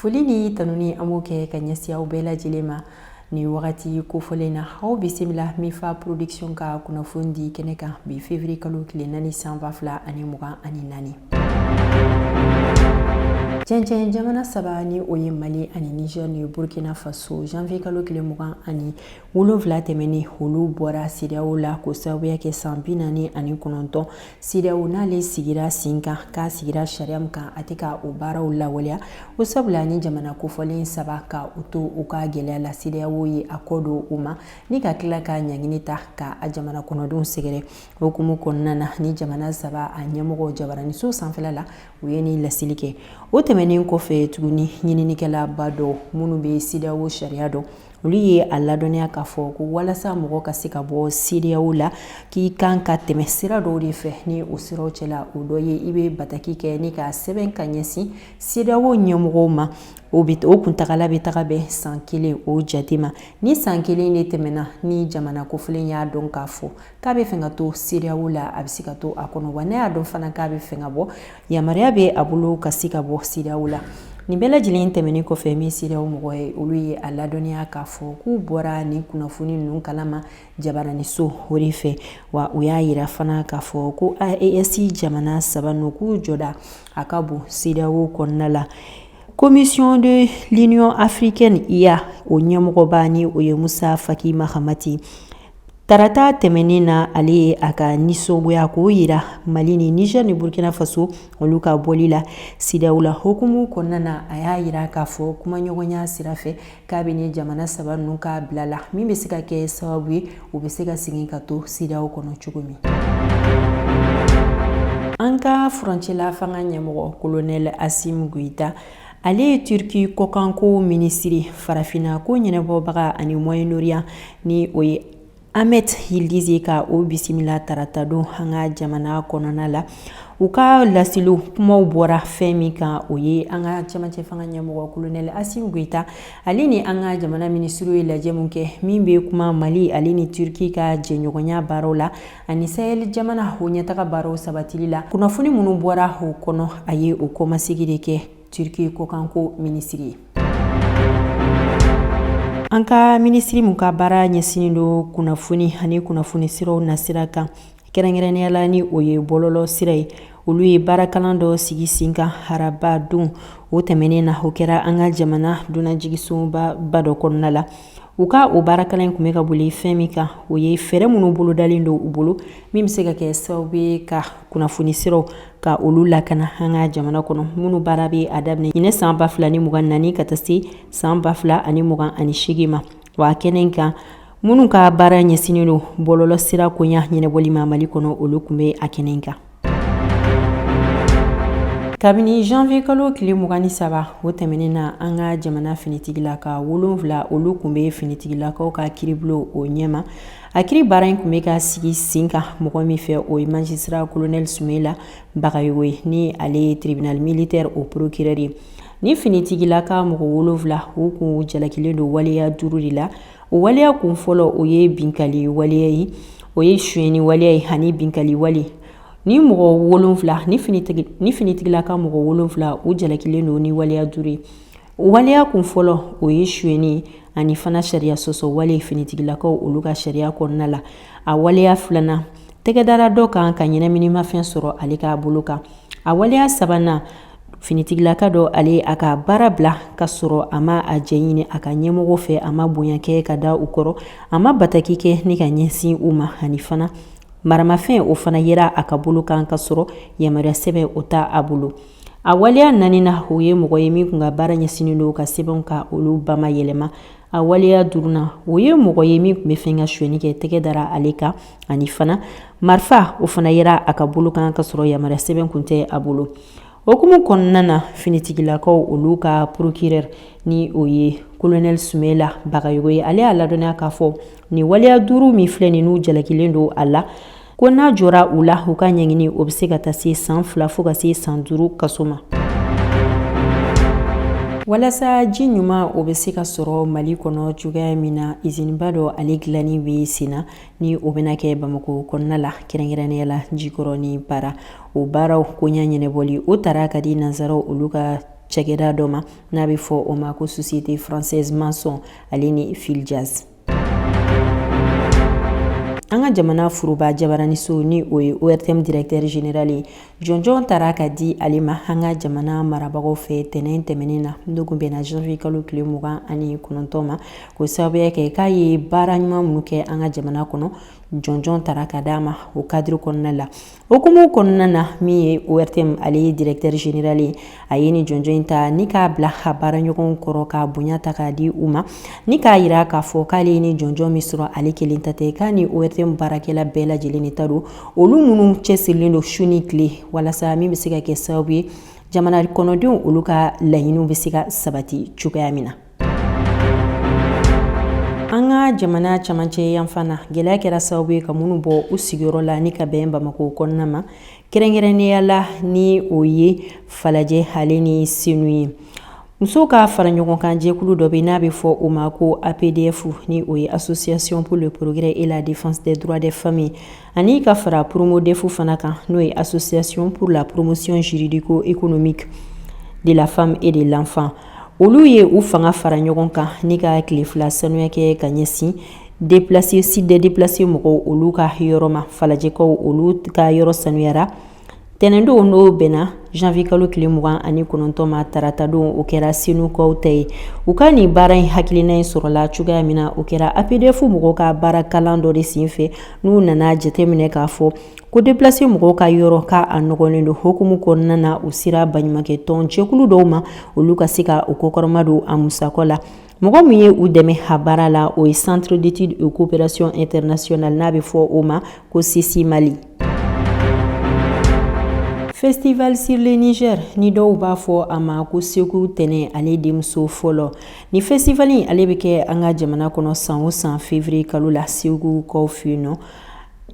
Folini tanuni amoke kanyasi au bela jilema ni wakati kufolena au bisimila mifa production ka kunafundi keneka bi février kalo kile nani sanva fla ani muga ani nani. Cɛncɛn jamana saba ni o ye Mali ani Niger ni Burkina Faso janvier kalo kile mugan ani 7 tɛmɛni olu bɔra CEDEAO la ko sababuya kɛ san 49 CEDEAO n'ale sigira sen kan k'a sigira sariya min kan a tɛ ka o baaraw lawaleya o sabula ni jamana kofɔlen saba ka u to u ka gɛlɛya la CEDEAO ye a kɔ don u ma ni ka tila ka ɲangini ta ka a jamana kɔnɔdenw sɛgɛrɛ hukumu kɔnɔna na ni jamana saba a ɲɛmɔgɔ jabaraniso sanfɛla la u ye ni lasili kɛ o tɛmɛnen kɔfɛ tuguni ɲininikɛla ba dɔ minnu bɛ CEDEAO sariya dɔn olu ye a ladɔnniya k'a fɔ ko walasa mɔgɔ ka se ka bɔ CEDEAO la k'i kan ka tɛmɛ sira dɔw de fɛ ni o siraw cɛla o dɔ ye i bɛ bataki kɛ ni ka sɛbɛn ka ɲɛsin CEDEAO ɲɛmɔgɔw ma o kuntagala bɛ taga bɛn san 1 o jate ma ni san 1 de tɛmɛna ni jamana kofilen y'a dɔn k'a fɔ k'a bɛ fɛ ka to CEDEAO la a bɛ se ka to a kɔnɔ wa ne y'a dɔn fana k'a bɛ fɛ ka bɔ yamaruya bɛ a bolo ka se ka bɔ CEDEAO la nin bɛɛ lajɛlen tɛmɛnen kɔfɛ min CEDEAO mɔgɔ ye olu ye a ladɔnniya k'a fɔ k'u bɔra ni kunnafoni ninnu kalama jabaraniso o de fɛ wa u y'a yira fana k'a fɔ ko AES jamana saba ninnu k'u jɔda a ka bon CEDEAO kɔnɔna la. Commission de l'Union africaine IA o ɲɛmɔgɔba ni o ye Musa Faki Mahamati tarata tɛmɛnen na ale ye a ka nisɔngoya k'o yira Mali ni Niger ni Burkina Faso olu ka bɔli la CEDEAO la hukumu kɔnɔna na a y'a yira k'a fɔ kumaɲɔgɔnya sira fɛ k'a bɛ ni jamana saba ninnu ka bila la min bɛ se ka kɛ sababu ye u bɛ se ka segin ka to CEDEAO kɔnɔ cogo min. An ka furancɛla fanga ɲɛmɔgɔ Colonel Assimi Goïta ale ye Turki kɔkanko minisiri farafina ko ɲɛnabɔbaga ani Moyen-Orient ni o ye Ahmed Yildiz ka o bisimila tarata don an ka jamana kɔnɔna la u ka lasilo kumaw bɔra fɛn min kan o ye an ka cɛmancɛ fanga ɲɛmɔgɔ Colonel Assimi Goïta ale ni an ka jamana minisiriw ye lajɛ mun kɛ min bɛ kuma Mali ale ni Turki ka jɛɲɔgɔnya baaraw la ani Sahel jamana o ɲɛtaga baaraw sabatili la kunnafoni minnu bɔra o kɔnɔ a ye o kɔmasegi de kɛ Turki kɔkanko minisiri ye. An ka minisiri mun ka baara ɲɛsinnen don kunnafoni ani kunnafoni siraw nasira kan kɛrɛnkɛrɛnnenya la ni o ye bɔlɔlɔ sira ye olu ye baarakalan dɔ sigi sen kan haraba don o tɛmɛnen na o kɛra an ka jamana dunnajigisoba dɔ kɔnɔna la u ka o baarakalan kun bɛ ka boli fɛn min kan o ye fɛɛrɛ minnu bolodalen don u bolo min bɛ se ka kɛ sababu ye ka kunnafoni siraw ka olu lakana an ka jamana kɔnɔ minnu baara bɛ a daminɛ ɲinɛ san 2024 ka taa se san 2028 ma wa kɛnɛ kan minnu ka baara ɲɛsinnen don bɔlɔlɔ sira koɲa ɲɛnabɔli ma Mali kɔnɔ olu kun bɛ a kɛnɛ kan. Kabini janvier kalo kile 23 o tɛmɛnen na an ka jamana finitigilaka 7 olu kun bɛ finitigilakaw ka kiribulon o ɲɛma a kiri baara in kun bɛ ka sigi sen kan mɔgɔ min fɛ o ye magistrat colonel Sumela Bagayogo ye ni ale ye tribunal militaire o procureur ye ni finitigilaka mɔgɔ 7 u kun jalakilen don waleya 5 de la o waleya kun fɔlɔ o ye binkali waleya ye o ye suyɛni waleya ye ani binkali wale ni mɔgɔ 7 ni finitigilaka mɔgɔ 7 u jalakilen don ni waleya 5 ye o waleya kun fɔlɔ o ye suyɛni ani fana sariya sɔsɔ wale finitigilakaw olu ka sariya kɔnɔna la a waleya filanan tɛgɛdara dɔ kan ka ɲɛnaminimafɛn sɔrɔ ale ka bolo kan a waleya sabanan finitigilaka dɔ ale a ka baara bila ka sɔrɔ a ma a jɛ ɲini a ka ɲɛmɔgɔ fɛ a ma bonya kɛ ka da u kɔrɔ a ma bataki kɛ ni ka ɲɛsin u ma ani fana maramafɛn o fana yera a ka bolo kan ka sɔrɔ yamaruya sɛbɛn o ta a bolo a waleya 4nan o ye mɔgɔ ye min kun ka baara ɲɛsinnen don ka sɛbɛnw ka olu bama yɛlɛma a waleya 5nan o ye mɔgɔ ye min kun bɛ fɛn ka suyɛni kɛ tɛgɛ dara ale kan ani fana marifa o fana yera a ka bolo kan ka sɔrɔ yamaruya sɛbɛn kun tɛ a bolo hukumu kɔnɔna na finitigilakaw olu ka procureur ni o ye colonel Sumela Bagayogo ye ale y'a ladɔnniya k'a fɔ ni waleya 5 min filɛ nin n'u jalakilen don a la ko n'a jɔra u la u ka ɲɛɲini o bɛ se ka taa se san 2 fo ka se san 5 kaso ma. Walasa ji ɲuman o bɛ se ka sɔrɔ Mali kɔnɔ cogoya min na iziniba dɔ ale dilanni bɛ sen na ni o bɛna kɛ Bamako kɔnɔna la kɛrɛnkɛrɛnnenya la Jikɔrɔ ni Para o baaraw koɲa ɲɛnabɔli o tara ka di nanzaraw olu ka cakɛda dɔ ma n'a bɛ fɔ o ma ko Société Française Maçon ale ni Filjaz. Anga jamana furuba jabaraniso ni o ye ORTM directeur général ye jɔnjɔn taara ka di ale ma anga jamana marabagaw fɛ tɛnɛn tɛmɛnen na n'o bɛnna janvier kalo tile 29 ma ko sababuya kɛ k'a ye baara ɲuman minnu kɛ anga jamana kɔnɔ jɔnjɔn taara ka d'a ma o cadre kɔnɔna la okumu kɔnɔna na min ye ORTM ale ye directeur général ye a ye ni jɔnjɔn in ta ni k'a bila a baara ɲɔgɔn kɔrɔ ka bonya ta k'a di u ma ni k'a yira k'a fɔ k'ale ye ni jɔnjɔn min sɔrɔ ale kelen ta tɛ k'a ni ORTM baarakɛla bɛɛ lajɛlen de ta don olu minnu cɛsirilen don su ni tile walasa min bɛ se ka kɛ sababu ye jamana kɔnɔdenw olu ka laɲiniw bɛ se ka sabati cogoya min na. An ka jamana camancɛ yan fana gɛlɛya kɛra sababu ye ka minnu bɔ u sigiyɔrɔ la ni ka bɛn Bamako kɔnɔna ma kɛrɛnkɛrɛnnenya la ni o ye Falajɛ ale ni Senu ye. Musow ka fara ɲɔgɔn kan jɛkulu dɔ bɛ n'a bɛ fɔ o ma ko APDF ni o ye Association pour le progrès et la défense des droits des femmes ani ka fara PROMODEF fana kan n'o ye Association pour la promotion juridico-économique de la femme et de l'enfant. Olu ye u fanga fara ɲɔgɔn kan ni ka tile fila sanuya kɛ ka ɲɛsin site de déplacés mɔgɔw olu ka yɔrɔ ma Falajɛkaw olu ka yɔrɔ sanuyara tɛnɛn don n'o bɛnna janvier kalo tile 29 ma tarata don o kɛra Senukaw ta ye u ka nin baara in hakilina in sɔrɔla cogoya min na o kɛra APDF mɔgɔw ka baara kalan dɔ de senfɛ n'u nana jateminɛ k'a fɔ ko déplacé mɔgɔw ka yɔrɔ ka a nɔgɔlen don hukumu kɔnɔna na u sera baɲumankɛ tɔn jɛkulu dɔw ma olu ka se ka u kokɔrɔma don a musakɔ la mɔgɔ min ye u dɛmɛ a baara la o ye Centre d'études et coopération internationale n'a bɛ fɔ o ma ko CECI Mali. Festival sur le Niger ni dɔw b'a fɔ a ma ko Segu tɛnɛ ale denmuso fɔlɔ ni festival in ale bɛ kɛ an ka jamana kɔnɔ san o san février kalo la Segu kaw fɛ yen nɔ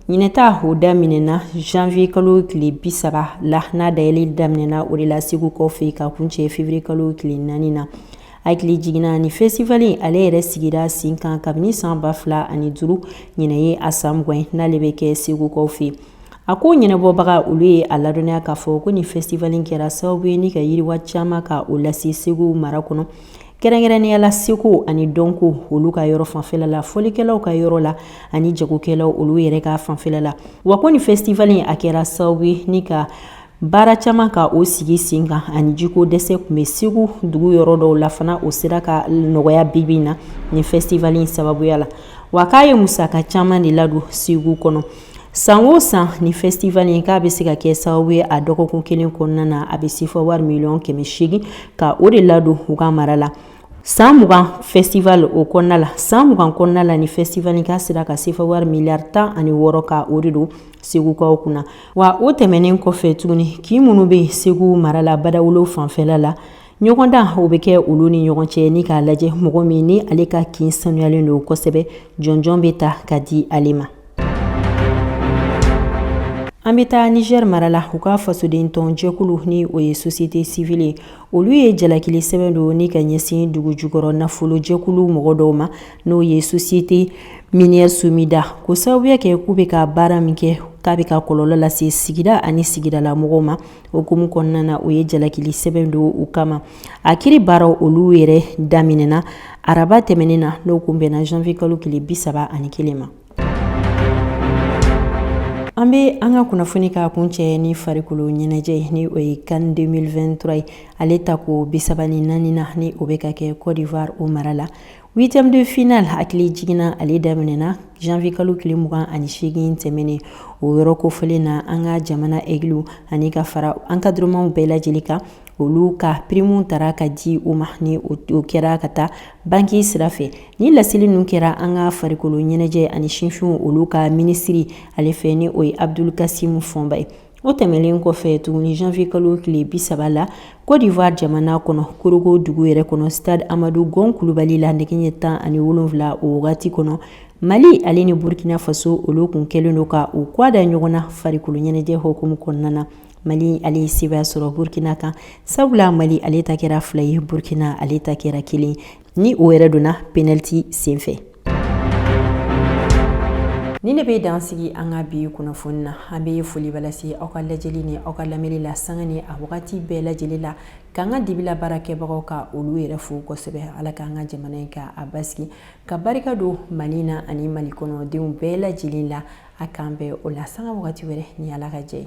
ɲinɛta o daminɛna janvier kalo tile 30 la n'a dayɛlɛ daminɛna o de la Segu kaw fɛ ka kuncɛ février kalo tile 4 na hakili jiginna ni festival in ale yɛrɛ sigira sen kan kabini san 2005 ɲinɛ ye a san 20 n'ale bɛ kɛ Segu kaw fɛ a ko ɲɛnabɔbaga olu ye a ladɔnniya k'a fɔ ko ni festival in kɛra sababu ye ni ka yiriwa caman ka o lase Segu mara kɔnɔ kɛrɛnkɛrɛnnenya la seko ani dɔnko olu ka yɔrɔ fanfɛla la fɔlikɛlaw ka yɔrɔ la ani jagokɛlaw olu yɛrɛ ka fanfɛla la wa ko ni festival in a kɛra sababu ye ni ka baara caman ka o sigi sen kan ani jiko dɛsɛ tun bɛ Segu dugu yɔrɔ dɔw la fana o sera ka nɔgɔya bibi na ni festival in sababuya la wa k'a ye musaka caman de ladon Segu kɔnɔ san o san ni festival in k'a bɛ se ka kɛ sababu ye a dɔgɔkun kelen kɔnɔna na a bɛ se fɔ wari $800,000 ka o de ladon u ka mara la san 20 festival o kɔnɔna la san 20 kɔnɔna la ni festival in k'a sera ka se fɔ wari $16 ka o de don Segukaw kunna wa o tɛmɛnen kɔfɛ tuguni k'i minnu bɛ Segu mara la badawolo fanfɛla la ɲɔgɔndan o bɛ kɛ olu ni ɲɔgɔn cɛ ni k'a lajɛ mɔgɔ min ni ale ka kin sanuyalen don kosɛbɛ jɔnjɔn bɛ ta ka di ale ma. An bɛ taa Niger mara la u ka fasoden tɔn jɛkulu ni o ye société civile olu ye jalakili sɛbɛn don ni ka ɲɛsin dugu jukɔrɔ nafolo jɛkulu mɔgɔ dɔw ma n'o ye société minière Sumida ko sababuya kɛ k'u bɛ ka baara min kɛ k'a bɛ ka kɔlɔlɔ lase sigida ani sigidala mɔgɔw ma hukumu kɔnɔna na o ye jalakili sɛbɛn don u kama a kiri baaraw olu yɛrɛ daminɛna araba tɛmɛnen na n'o kun bɛnna janvier kalo tile 31 ma. An bɛ an ka kunnafoni ka kuncɛ ni farikolo ɲɛnajɛ ni o ye CAN 2023 ye ale ta ko 34 na ni o bɛ ka kɛ Côte d'Ivoire o mara la 8e de finale hakili jiginna ale daminɛna janvier kalo tile 28 tɛmɛnen o yɔrɔ kofɔlen na an ka jamana aigle ani ka fara encadrement bɛɛ lajɛlen kan olu ka primu tara ka di u ma ni o kɛra ka taa banki sira fɛ ni laseli ninnu kɛra an ka farikolo ɲɛnajɛ ani sinfinw olu ka ministiri ale fɛ ni o ye Abdul Kasim Fɔnba ye o tɛmɛlen kɔfɛ tuguni janvier kalo tile 30 la Côte d'Ivoire jamana kɔnɔ Korogo dugu yɛrɛ kɔnɔ stade Amadou Gon Kulubali la nɛgɛ ɲɛ 17 o wagati kɔnɔ Mali ale ni Burkina Faso olu kun kɛlen don ka u kwada ɲɔgɔn na farikolo ɲɛnajɛ hukumu kɔnɔna na Mali ale ye sɛbɛya sɔrɔ Burkina kan sabula Mali ale ta kɛra 2 ye Burkina ale ta kɛra 1 ni o yɛrɛ donna penalty senfɛ. ni ne be dansigi an ka bi kunnafoni na an be foli balase aw ka lajɛli ni aw ka lamɛnni la sanga ni a wagati bɛɛ lajɛlen la k'an ka dibila baarakɛbagaw ka olu yɛrɛ fo kosɛbɛ ala k'an ka jamana in ka a basigi ka barika don mali na ani mali kɔnɔdenw bɛɛ lajɛlen la a k'an bɛɛ o la sanga wagati wɛrɛ ni ala ka jɛ